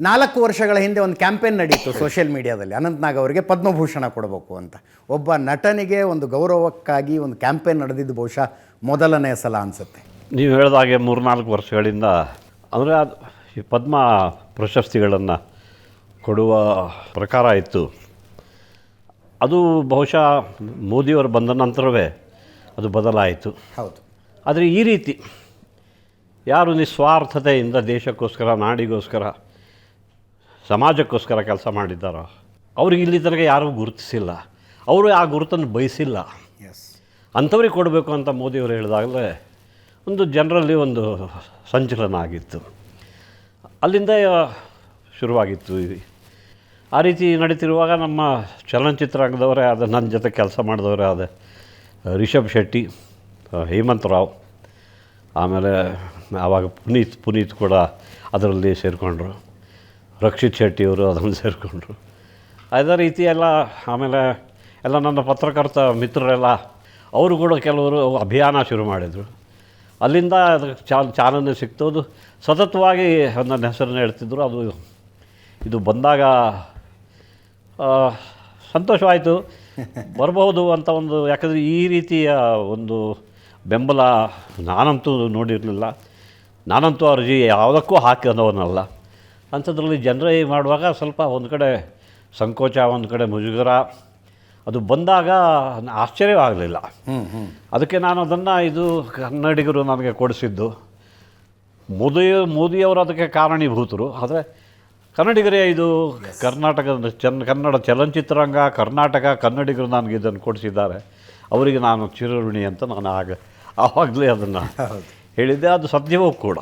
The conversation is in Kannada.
4 ವರ್ಷಗಳ ಹಿಂದೆ ಒಂದು ಕ್ಯಾಂಪೇನ್ ನಡೀತು ಸೋಷಿಯಲ್ ಮೀಡಿಯಾದಲ್ಲಿ, ಅನಂತ್ನಾಗ್ ಅವರಿಗೆ ಪದ್ಮಭೂಷಣ ಕೊಡಬೇಕು ಅಂತ. ಒಬ್ಬ ನಟನಿಗೆ ಒಂದು ಗೌರವಕ್ಕಾಗಿ ಒಂದು ಕ್ಯಾಂಪೇನ್ ನಡೆದಿದ್ದು ಬಹುಶಃ ಮೊದಲನೇ ಸಲ ಅನಿಸುತ್ತೆ. ನೀವು ಹೇಳಿದಾಗೆ 3-4 ವರ್ಷಗಳಿಂದ ಅಂದರೆ ಈ ಪದ್ಮ ಪ್ರಶಸ್ತಿಗಳನ್ನು ಕೊಡುವ ಪ್ರಕಾರ ಇತ್ತು. ಅದು ಬಹುಶಃ ಮೋದಿಯವರು ಬಂದ ನಂತರವೇ ಅದು ಬದಲಾಯಿತು. ಹೌದು. ಆದರೆ ಈ ರೀತಿ ಯಾರು ನಿಸ್ವಾರ್ಥತೆಯಿಂದ ದೇಶಕ್ಕೋಸ್ಕರ, ನಾಡಿಗೋಸ್ಕರ, ಸಮಾಜಕ್ಕೋಸ್ಕರ ಕೆಲಸ ಮಾಡಿದ್ದಾರೋ ಅವ್ರಿಗೆ ಇಲ್ಲಿ ತನಕ ಯಾರೂ ಗುರುತಿಸಿಲ್ಲ, ಅವರು ಆ ಗುರುತನ್ನು ಬಯಸಿಲ್ಲ. ಎಸ್, ಅಂಥವ್ರಿಗೆ ಕೊಡಬೇಕು ಅಂತ ಮೋದಿಯವರು ಹೇಳಿದಾಗಲೇ ಒಂದು ಜನರಲ್ಲಿ ಒಂದು ಸಂಚಲನ ಆಗಿತ್ತು. ಅಲ್ಲಿಂದ ಶುರುವಾಗಿತ್ತು. ಆ ರೀತಿ ನಡೀತಿರುವಾಗ ನಮ್ಮ ಚಲನಚಿತ್ರರಂಗದವರೇ ಆದ, ನನ್ನ ಜೊತೆ ಕೆಲಸ ಮಾಡಿದವರೇ ಆದ ರಿಷಬ್ ಶೆಟ್ಟಿ, ಹೇಮಂತ್ ರಾವ್, ಆಮೇಲೆ ಆವಾಗ ಪುನೀತ್ ಕೂಡ ಅದರಲ್ಲಿ ಸೇರಿಕೊಂಡ್ರು, ರಕ್ಷಿತ್ ಶೆಟ್ಟಿಯವರು ಅದನ್ನು ಸೇರಿಕೊಂಡ್ರು. ಅದೇ ರೀತಿ ಎಲ್ಲ ಆಮೇಲೆ ಎಲ್ಲ ನನ್ನ ಪತ್ರಕರ್ತ ಮಿತ್ರರೆಲ್ಲ ಅವರು ಕೂಡ ಕೆಲವರು ಅಭಿಯಾನ ಶುರು ಮಾಡಿದರು. ಅಲ್ಲಿಂದ ಅದಕ್ಕೆ ಚಾಲನೆ ಸಿಗ್ತೋದು. ಸತತವಾಗಿ ನನ್ನ ಹೆಸರನ್ನು ಹೇಳ್ತಿದ್ರು. ಅದು ಇದು ಬಂದಾಗ ಸಂತೋಷವಾಯಿತು, ಬರಬಹುದು ಅಂತ ಒಂದು. ಯಾಕಂದರೆ ಈ ರೀತಿಯ ಒಂದು ಬೆಂಬಲ ನಾನಂತೂ ನೋಡಿರಲಿಲ್ಲ. ನಾನಂತೂ ಅರ್ಜಿ ಯಾವುದಕ್ಕೂ ಹಾಕಿದವನಲ್ಲ. ಅಂಥದ್ರಲ್ಲಿ ಜನರೇ ಮಾಡುವಾಗ ಸ್ವಲ್ಪ ಒಂದು ಕಡೆ ಸಂಕೋಚ, ಒಂದು ಕಡೆ ಮುಜುಗರ. ಅದು ಬಂದಾಗ ಆಶ್ಚರ್ಯವಾಗಲಿಲ್ಲ. ಅದಕ್ಕೆ ನಾನು ಅದನ್ನು, ಇದು ಕನ್ನಡಿಗರು ನನಗೆ ಕೊಡಿಸಿದ್ದು, ಮೋದಿಯವರು ಅದಕ್ಕೆ ಕಾರಣೀಭೂತರು. ಆದರೆ ಕನ್ನಡಿಗರೇ ಇದು ಕರ್ನಾಟಕದ ಕನ್ನಡ ಚಲನಚಿತ್ರರಂಗ, ಕರ್ನಾಟಕ, ಕನ್ನಡಿಗರು ನನಗೆ ಇದನ್ನು ಕೊಡಿಸಿದ್ದಾರೆ, ಅವರಿಗೆ ನಾನು ಚಿರಋಣಿ ಅಂತ ನಾನು ಆವಾಗಲೇ ಅದನ್ನು ಹೇಳಿದ್ದೆ. ಅದು ಸತ್ಯವೂ ಕೂಡ.